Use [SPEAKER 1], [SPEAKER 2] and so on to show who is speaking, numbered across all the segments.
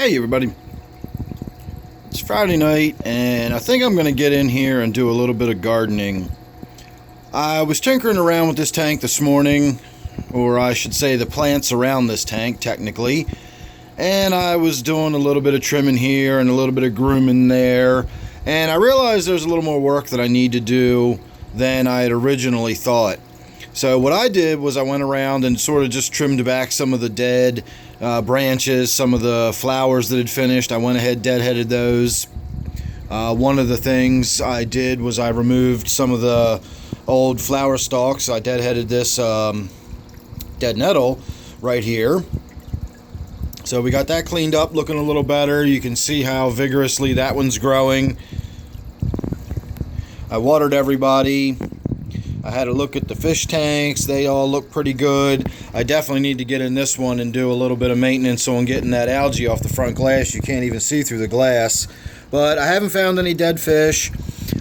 [SPEAKER 1] Hey everybody, it's Friday night and I think I'm going to get in here and do a little bit of gardening. I was tinkering around with this tank this morning, or I should say the plants around this tank technically, and I was doing a little bit of trimming here and a little bit of grooming there, and I realized there's a little more work that I need to do than I had originally thought. So what I did was I went around and sort of just trimmed back some of the dead branches, some of the flowers that had finished. I went ahead, deadheaded those. One of the things I did was I removed some of the old flower stalks. I deadheaded this dead nettle right here. So we got that cleaned up, looking a little better. You can see how vigorously that one's growing. I watered everybody. I had a look at the fish tanks. They all look pretty good. I definitely need to get in this one and do a little bit of maintenance on getting that algae off the front glass. You can't even see through the glass. But I haven't found any dead fish.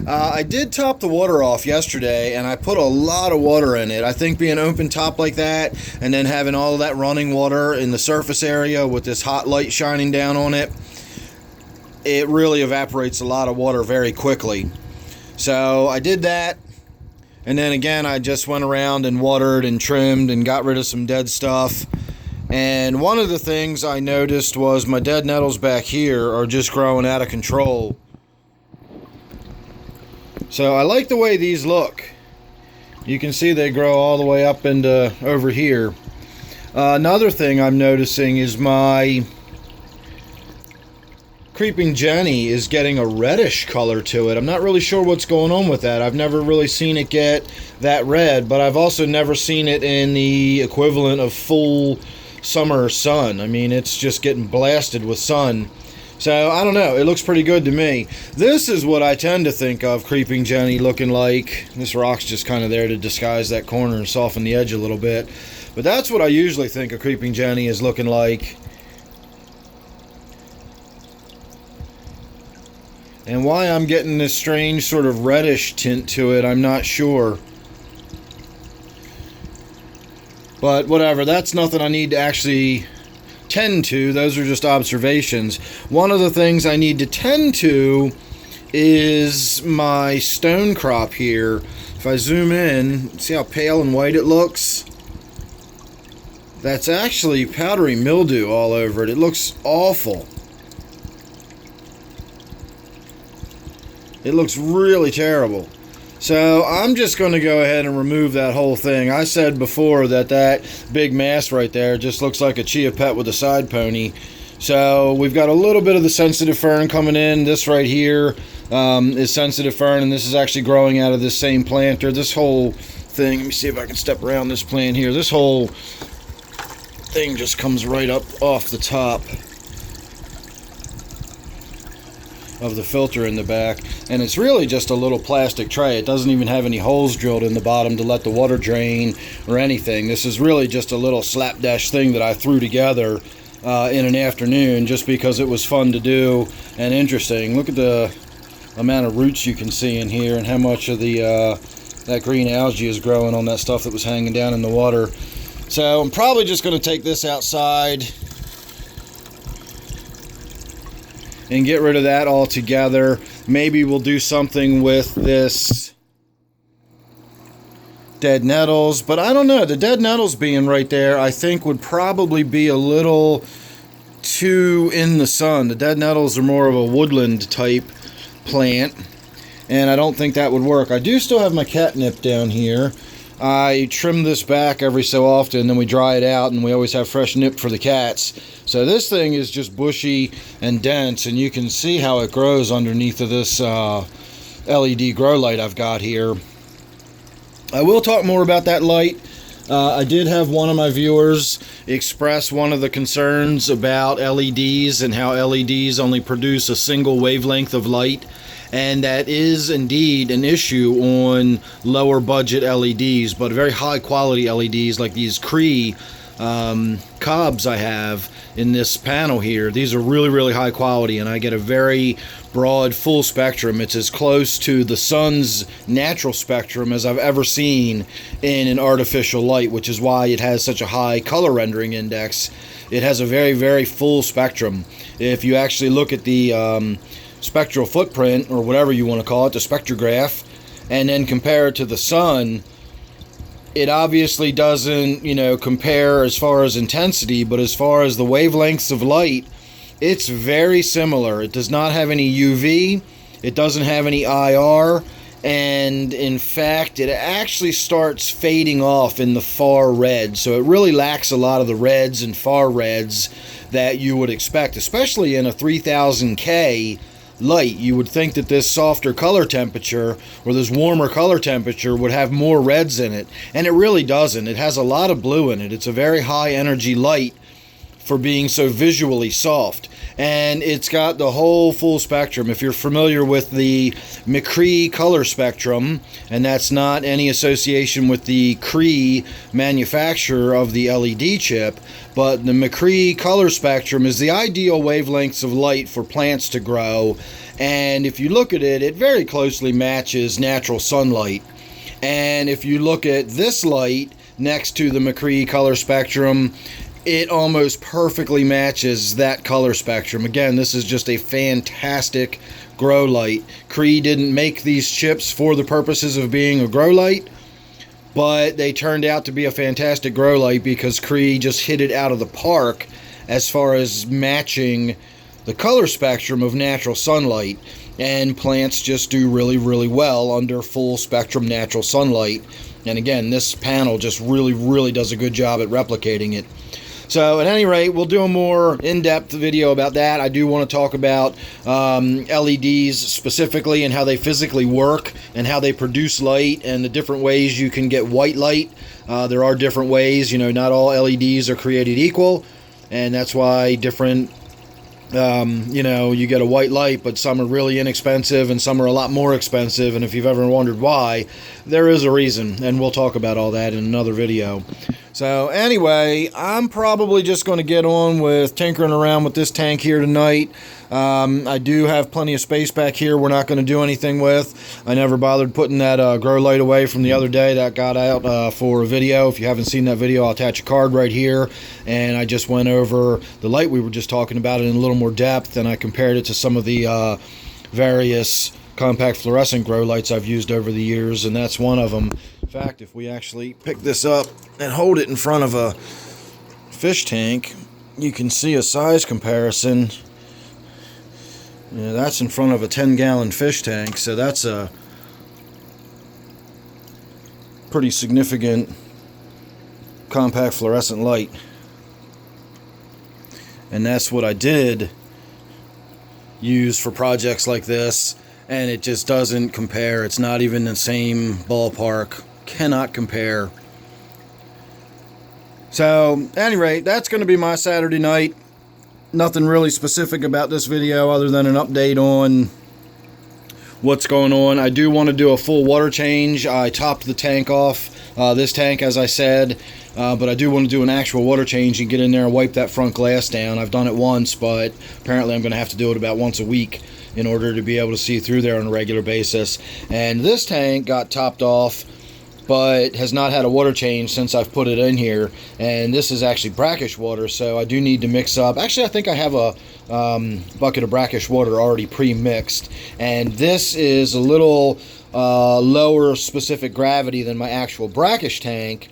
[SPEAKER 1] I did top the water off yesterday, and I put a lot of water in it. I think being open top like that, and then having all of that running water in the surface area with this hot light shining down on it, it really evaporates a lot of water very quickly. So I did that. And then again, I just went around and watered and trimmed and got rid of some dead stuff. And one of the things I noticed was my dead nettles back here are just growing out of control. So I like the way these look. You can see they grow all the way up into over here. Another thing I'm noticing is my Creeping Jenny is getting a reddish color to it. I'm not really sure what's going on with that. I've never really seen it get that red, but I've also never seen it in the equivalent of full summer sun. I mean, it's just getting blasted with sun. So, I don't know. It looks pretty good to me. This is what I tend to think of Creeping Jenny looking like. This rock's just kind of there to disguise that corner and soften the edge a little bit. But that's what I usually think of Creeping Jenny is looking like. And why I'm getting this strange sort of reddish tint to it, I'm not sure. But whatever, that's nothing I need to actually tend to. Those are just observations. One of the things I need to tend to is my stone crop here. If I zoom in, see how pale and white it looks? That's actually powdery mildew all over it. It looks awful. It looks really terrible. So I'm just going to go ahead and remove that whole thing. I said before that that big mass right there just looks like a chia pet with a side pony. So we've got a little bit of the sensitive fern coming in. This right here is sensitive fern, and this is actually growing out of this same planter. This whole thing, let me see if I can step around this plant here. This whole thing just comes right up off the top of the filter in the back, and it's really just a little plastic tray. It doesn't even have any holes drilled in the bottom to let the water drain or anything. This is really just a little slapdash thing that I threw together in an afternoon just because it was fun to do and interesting. Look at the amount of roots you can see in here and how much of the that green algae is growing on that stuff that was hanging down in the water. So I'm probably just going to take this outside and get rid of that altogether. Maybe we'll do something with this dead nettles, but I don't know. The dead nettles being right there, I think would probably be a little too in the sun. The dead nettles are more of a woodland type plant, and I don't think that would work. I do still have my catnip down here. I trim this back every so often, then we dry it out, and we always have fresh nip for the cats. So this thing is just bushy and dense, and you can see how it grows underneath of this LED grow light I've got here. I will talk more about that light. I did have one of my viewers express one of the concerns about LEDs and how LEDs only produce a single wavelength of light. And that is indeed an issue on lower budget LEDs, but very high quality LEDs like these Cree cobs I have in this panel here. These are really, really high quality, and I get a very broad full spectrum. It's as close to the sun's natural spectrum as I've ever seen in an artificial light, which is why it has such a high color rendering index. it has a very, very full spectrum. If you actually look at the spectral footprint, or whatever you want to call it, the spectrograph, and then compare it to the sun, it obviously doesn't, compare as far as intensity, but as far as the wavelengths of light, it's very similar. It does not have any UV, it doesn't have any IR, and in fact, it actually starts fading off in the far red. So it really lacks a lot of the reds and far reds that you would expect, especially in a 3000K light. You would think that this softer color temperature, or this warmer color temperature, would have more reds in it, and it really doesn't. It has a lot of blue in it. It's a very high energy light for being so visually soft, and it's got the whole full spectrum. If you're familiar with the McCree color spectrum, and that's not any association with the Cree manufacturer of the LED chip, but the McCree color spectrum is the ideal wavelengths of light for plants to grow. And if you look at it, it very closely matches natural sunlight. And if you look at this light next to the McCree color spectrum, it almost perfectly matches that color spectrum. Again, this is just a fantastic grow light. Cree didn't make these chips for the purposes of being a grow light, but they turned out to be a fantastic grow light because Cree just hit it out of the park as far as matching the color spectrum of natural sunlight. And plants just do really, really well under full spectrum natural sunlight. And again, this panel just really, really does a good job at replicating it. So at any rate, we'll do a more in-depth video about that. I do want to talk about LEDs specifically, and how they physically work, and how they produce light, and the different ways you can get white light. There are different ways. Not all LEDs are created equal, and that's why different you get a white light, but some are really inexpensive and some are a lot more expensive. And if you've ever wondered why, there is a reason, and we'll talk about all that in another video. So anyway, I'm probably just going to get on with tinkering around with this tank here tonight. I do have plenty of space back here we're not going to do anything with. I never bothered putting that grow light away from the other day that got out for a video. If you haven't seen that video, I'll attach a card right here. And I just went over the light we were just talking about in a little more depth, and I compared it to some of the various compact fluorescent grow lights I've used over the years, and that's one of them. In fact, if we actually pick this up and hold it in front of a fish tank, you can see a size comparison. That's in front of a 10-gallon fish tank, so that's a pretty significant compact fluorescent light. And that's what I did use for projects like this, and it just doesn't compare. It's not even the same ballpark. Cannot compare. So, at any rate, that's going to be my Saturday night. Nothing really specific about this video other than an update on what's going on. I do want to do a full water change. I topped the tank off, this tank, as I said, but I do want to do an actual water change and get in there and wipe that front glass down. I've done it once, but apparently I'm going to have to do it about once a week in order to be able to see through there on a regular basis. And this tank got topped off, but has not had a water change since I've put it in here. And this is actually brackish water, so I do need to mix up. Actually, I think I have a bucket of brackish water already pre-mixed, and this is a little lower specific gravity than my actual brackish tank.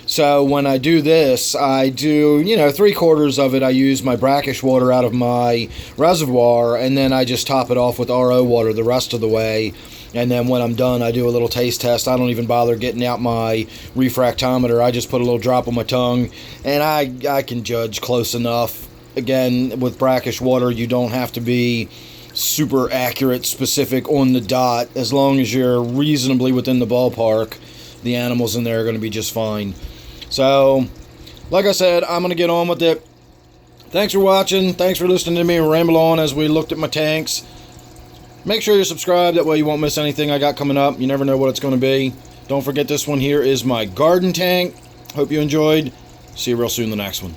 [SPEAKER 1] So when I do this, I do, 3/4 of it I use my brackish water out of my reservoir, and then I just top it off with RO water the rest of the way. And then when I'm done, I do a little taste test. I don't even bother getting out my refractometer. I just put a little drop on my tongue, and I can judge close enough. Again, with brackish water, you don't have to be super accurate, specific on the dot. As long as you're reasonably within the ballpark, the animals in there are going to be just fine. So, like I said, I'm going to get on with it. Thanks for watching. Thanks for listening to me ramble on as we looked at my tanks. Make sure you're subscribed, that way you won't miss anything I got coming up. You never know what it's going to be. Don't forget, this one here is my garden tank. Hope you enjoyed. See you real soon in the next one.